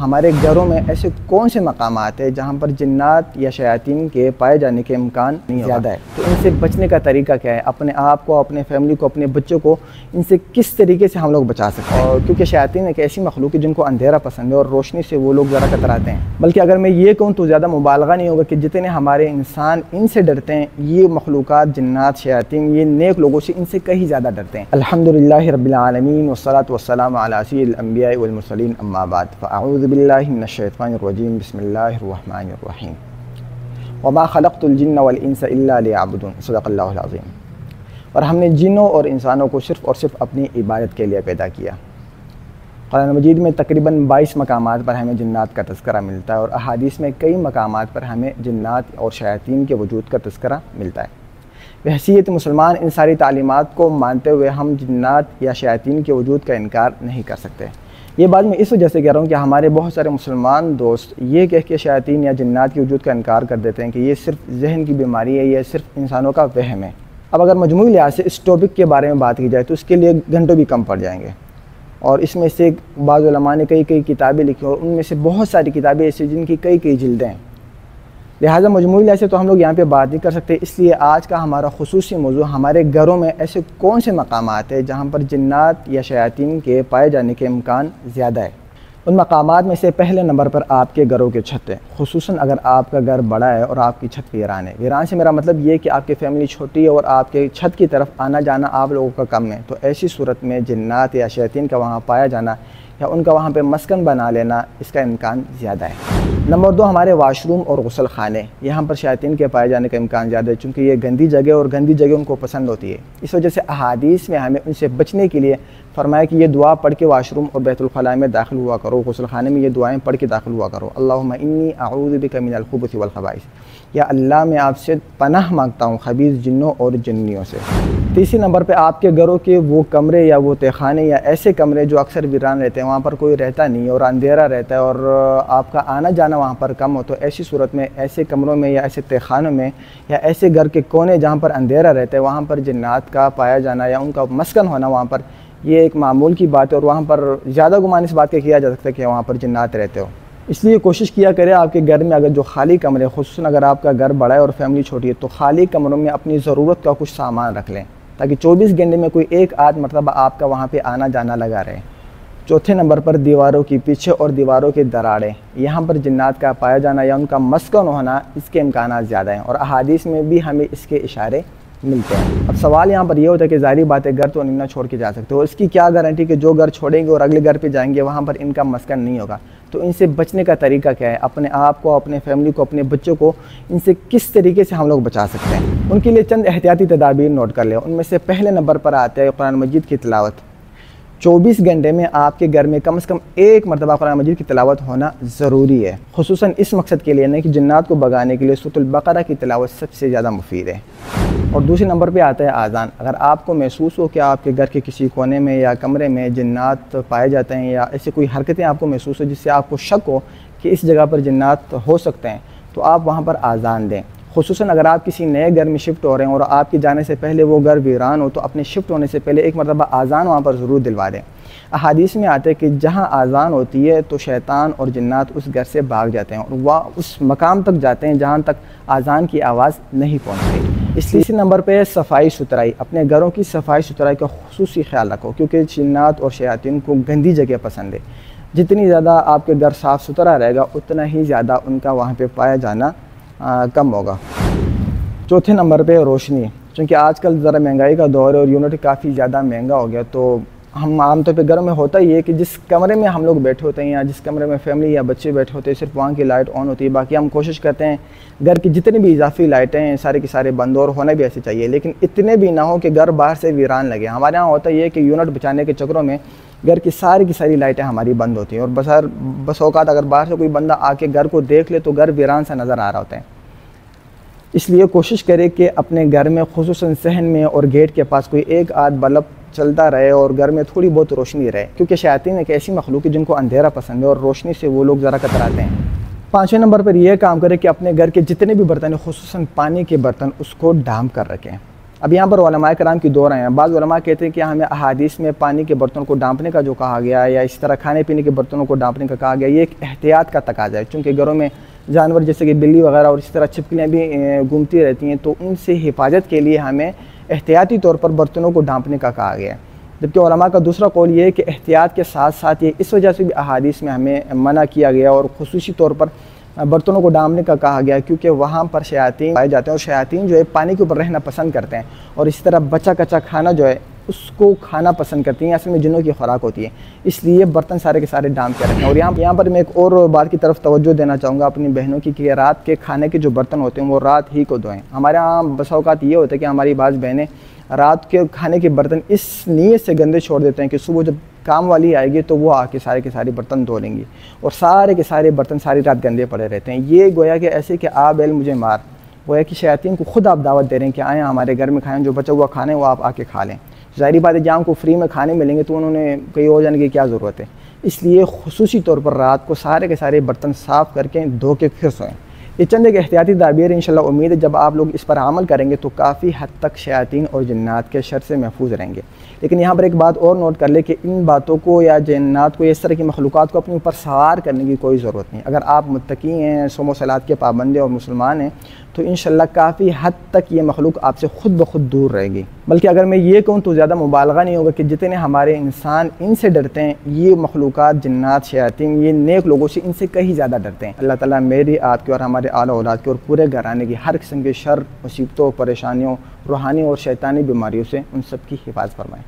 हमारे घरों में ऐसे कौन से मकामात हैं जहाँ पर जिन्नात या शयातीन के पाए जाने के इम्कान ज़्यादा है। तो इनसे बचने का तरीका क्या है, अपने आप को, अपने फैमिली को, अपने बच्चों को इनसे किस तरीके से हम लोग बचा सकते हैं। और क्योंकि शयातीन एक ऐसी मखलूक है जिनको अंधेरा पसंद है और रोशनी से वो लोग ज़रा कतराते हैं। बल्कि अगर मैं ये कहूँ तो ज़्यादा मुबालगा नहीं होगा कि जितने हमारे इंसान इनसे डरते हैं, ये मखलूक़ात जिन्नात शयातीन ये नेक लोगों से इनसे कहीं ज़्यादा डरते हैं। अल्हम्दुलिल्लाहि रब्बिल आलमीन वस्सलातु वस्सलामु अला सय्यिदिल अंबिया'i वल मुरसलीन अम्मा बाद फ़अऊज़ु बिल्लाहि मिनश शैतानिर रजीम बिस्मिल्लाहिर रहमानिर रहीम वमा खलक़तुल जिन्ना वल इंसा इल्ला लियअबुदून सदक़ल्लाहुल अज़ीम। और हमने जिन्नों और इंसानों को सिर्फ़ और सिर्फ अपनी इबादत के लिए पैदा किया। कुरान मजीद में तकरीबन 22 मकामात पर हमें जिन्नात का तज़किरा मिलता है और अहादीस में कई मकामात पर हमें जिन्नात और शयातीन के वजूद का तज़किरा मिलता है। बहैसियत मुसलमान इन सारी तालीमात को मानते हुए हम जिन्नात या शयातीन के वजूद का इनकार नहीं कर सकते। ये बात मैं इस वजह से कह रहा हूँ कि हमारे बहुत सारे मुसलमान दोस्त ये कह के शयातीन या जिन्नात के वजूद का इनकार कर देते हैं कि ये सिर्फ जहन की बीमारी है, ये सिर्फ इंसानों का वहम है। अब अगर मजमूई लिहाज से इस टॉपिक के बारे में बात की जाए तो इसके लिए घंटों भी कम पड़ जाएंगे। और इसमें से बाज़ उलमा ने कई किताबें लिखी और उनमें से बहुत सारी किताबें ऐसी जिनकी कई जिल्दें हैं। लिहाजा मजमूई लिहाज से तो हम लोग यहाँ पे बात नहीं कर सकते। इसलिए आज का हमारा खुसूसी मौजू हमारे घरों में ऐसे कौन से मकामात हैं जहाँ पर जिन्नात या शयातीन के पाए जाने के इम्कान ज़्यादा है। उन मकामात में से पहले नंबर पर आपके घरों के छत हैं, खुसूसन अगर आपका घर बड़ा है और आपकी छत वीरान है। वीरान से मेरा मतलब ये कि आपकी फैमिली छोटी है और आपके छत की तरफ आना जाना आप लोगों का कम है। तो ऐसी सूरत में जिन्नात या शयातीन का वहाँ पाया जाना या उनका वहाँ पे मस्कन बना लेना इसका इम्कान ज़्यादा है। नंबर 2 हमारे वाशरूम और गुसल खाने, यहाँ पर शयातीन के पाए जाने का इम्कान ज़्यादा है क्योंकि ये गंदी जगह और गंदी जगह उनको पसंद होती है। इस वजह से अहादीस में हमें उनसे बचने के लिए फरमाया कि ये दुआ पढ़ के वाशरूम और बैतुल खला में दाखिल हुआ करो, गुसल खाने में ये दुआएं पढ़ के दाखिल हुआ करो। अल्लाहुम्मा इन्नी अऊज़ु बिका मिनल खुबुथि वल खबाइस, या अल्लाह मैं आपसे पनाह मांगता हूँ खबीस जिन्नों और जिन्नियों से। तीसरे नंबर पे आपके घरों के वो कमरे या वो तहखाने या ऐसे कमरे जो अक्सर वीरान रहते हैं, वहाँ पर कोई रहता नहीं और अंधेरा रहता है और आपका आना जाना वहाँ पर कम हो, तो ऐसी सूरत में ऐसे कमरों में या ऐसे तहखानों में या ऐसे घर के कोने जहाँ पर अंधेरा रहता है वहाँ पर जिन्नात का पाया जाना या उनका मस्कन होना वहाँ पर ये एक मामूल की बात है। और वहाँ पर ज़्यादा गुमान इस बात का किया जा सकता है कि वहाँ पर जिन्नात रहते हो। इसलिए कोशिश किया करें आपके घर में अगर जो खाली कमरे, खुसूसन अगर आपका घर बड़ा है और फैमिली छोटी है, तो खाली कमरों में अपनी ज़रूरत का कुछ सामान रख लें ताकि 24 घंटे में कोई एक आध मरतबा आपका वहाँ पे आना जाना लगा रहे। चौथे नंबर पर दीवारों की पीछे और दीवारों के दरारें, यहाँ पर जिन्नात का पाया जाना या उनका मस्कन होना इसके इम्कानात ज़्यादा हैं और अहादीस में भी हमें इसके इशारे मिलते हैं। अब सवाल यहाँ पर यह होता है कि ज़ाहिर बात है घर तो नहीं ना छोड़ के जा सकते हो, इसकी क्या गारंटी कि जो घर छोड़ेंगे और अगले घर पे जाएंगे वहाँ पर इनका मस्कन नहीं होगा। तो इनसे बचने का तरीका क्या है, अपने आप को, अपने फैमिली को, अपने बच्चों को इनसे किस तरीके से हम लोग बचा सकते हैं, उनके लिए चंद एहतियाती तदाबीर नोट कर लें। उनमें से पहले नंबर पर आता है कुरान मजीद की तिलावत। 24 घंटे में आपके घर में कम से कम एक मरतबा कुरान मजीद की तिलावत होना ज़रूरी है, खुसूसन इस मकसद के लिए नहीं कि जिन्नात को भगाने के लिए सूरह बकरा की तिलावत सबसे ज़्यादा मुफीद है। और दूसरे नंबर पे आता है आज़ान। अगर आपको महसूस हो कि आपके घर के किसी कोने में या कमरे में जिन्नात पाए जाते हैं या ऐसी कोई हरकतें आपको महसूस हो जिससे आपको शक हो कि इस जगह पर जिन्नात हो सकते हैं, तो आप वहाँ पर आज़ान दें। खुसूसन अगर आप किसी नए घर में शिफ्ट हो रहे हैं और आपके जाने से पहले वो घर वीरान हो, तो अपने शिफ्ट होने से पहले एक मरतबा आज़ान वहाँ पर ज़रूर दिलवा दें। अहादीस में आते हैं कि जहाँ आज़ान होती है तो शैतान और जिन्नात उस घर से भाग जाते हैं और वह उस मकाम तक जाते हैं जहाँ तक आज़ान की आवाज़ नहीं पहुँचती। इसलिए इसी नंबर पे सफाई सुथराई, अपने घरों की सफाई सुथराई का खुसूसी ख्याल रखो क्योंकि जिन्नात और शयातीन को गंदी जगह पसंद है। जितनी ज़्यादा आपके घर साफ़ सुथरा रहेगा उतना ही ज़्यादा उनका वहाँ पे पाया जाना कम होगा। चौथे नंबर पे रोशनी, क्योंकि आजकल ज़रा महंगाई का दौर है और यूनिट काफ़ी ज़्यादा महंगा हो गया, तो हम आमतौर पे घरों में होता ही है कि जिस कमरे में हम लोग बैठे होते हैं या जिस कमरे में फैमिली या बच्चे बैठे होते हैं सिर्फ वहाँ की लाइट ऑन होती है। बाकी हम कोशिश करते हैं घर की जितनी भी इजाफी लाइटें हैं सारे के सारे बंद और होने भी ऐसे चाहिए, लेकिन इतने भी ना हो कि घर बाहर से वीरान लगे। हमारे यहाँ होता ही है कि यूनिट बचाने के चक्करों में घर की सारी लाइटें हमारी बंद होती हैं और बस औकात अगर बाहर से कोई बंदा आके घर को देख ले तो घर वीरान सा नज़र आ रहा होता है। इसलिए कोशिश करें कि अपने घर में खुसूसन सहन में और गेट के पास कोई एक आध बल्ब चलता रहे और घर में थोड़ी बहुत रोशनी रहे, क्योंकि शयातीन एक ऐसी मखलूक है जिनको अंधेरा पसंद है और रोशनी से वो लोग ज़रा कतराते हैं। 5वें नंबर पर यह काम करें कि अपने घर के जितने भी बर्तन हैं, खुसूसन पानी के बर्तन, उसको ढांप कर रखें। अब यहाँ पर उलमाए कराम की दो राय हैं। बाज़ उलमा कहते हैं कि हमें अहादीस में पानी के बर्तनों को डांपने का जो कहा गया या इस तरह खाने पीने के बर्तनों को डांपने का कहा गया, ये एक एहतियात का तकाजा है, चूँकि घरों में जानवर जैसे कि बिल्ली वगैरह और इस तरह छिपकलियाँ भी घूमती रहती हैं, तो उनसे हिफाजत के लिए हमें एहतियाती तौर पर बर्तनों को डांपने का कहा गया है। जबकि उलमा का दूसरा कौल ये है कि एहतियात के साथ साथ ये इस वजह से भी अहादीस में हमें मना किया गया और खुसूसी तौर पर बर्तनों को डांपने का कहा गया, क्योंकि वहाँ पर शयातीन पाए जाते हैं और शयातीन जो है पानी के ऊपर रहना पसंद करते हैं और इस तरह बचा कच्चा खाना जो है उसको खाना पसंद करती हैं। असल में जिन्नों की खुराक होती है, इसलिए बर्तन सारे के सारे डांप के रखें। और यहाँ पर मैं एक और बात की तरफ तवज्जो देना चाहूँगा अपनी बहनों की, कि रात के खाने के जो बर्तन होते हैं वो रात ही को धोएं। हमारे यहाँ बसा औकात ये होता है कि हमारी बाज़ बहनें रात के खाने के बर्तन इस नीयत से गंदे छोड़ देते हैं कि सुबह जब काम वाली आएगी तो वो आके सारे के सारे बर्तन धो लेंगी और सारे के सारे बर्तन सारी रात गंदे पड़े रहते हैं। ये गोया कि ऐसे कि आप एल मुझे मार, गोया कि शयातीन को खुद आप दावत दे रहे हैं कि आएँ हमारे घर में खाएँ, जो बचा हुआ खाना है वो आप आके खा लें। ज़ाहिर बात है जहाँ को फ्री में खाने मिलेंगे तो उन्होंने कहीं और जाने की क्या ज़रूरत है। इसलिए खुसूसी तौर पर रात को सारे के सारे बर्तन साफ़ करके धो के फिर सोएं। ये चंद एक एहतियाती तदाबीर इंशाल्लाह, उम्मीद है जब आप लोग इस पर अमल करेंगे तो काफ़ी हद तक शयातीन और जिन्नात के शर से महफूज रहेंगे। लेकिन यहाँ पर एक बात और नोट कर ले कि इन बातों को या जिन्नात को, इस तरह की मखलूक़ात को अपने ऊपर सवार करने की कोई ज़रूरत नहीं। अगर आप मुत्तकी हैं, सोमो सलात के पाबंद और मुसलमान हैं, तो इंशाल्लाह काफ़ी हद तक ये मखलूक आपसे ख़ुद ब खुद दूर रहेगी। बल्कि अगर मैं ये कहूँ तो ज़्यादा मुबालगा नहीं होगा कि जितने हमारे इंसान इनसे डरते हैं, ये मखलूक़ात जिन्नात शयातीन ये नेक लोगों से इनसे कहीं ज़्यादा डरते हैं। अल्लाह ताला मेरी, आपकी और हमारे आला औलाद की और पूरे घराने की हर किस्म के शर, मुसीबतों, परेशानियों, रूहानी और शैतानी बीमारियों से उन सब की हिफाज़त फरमाएँ।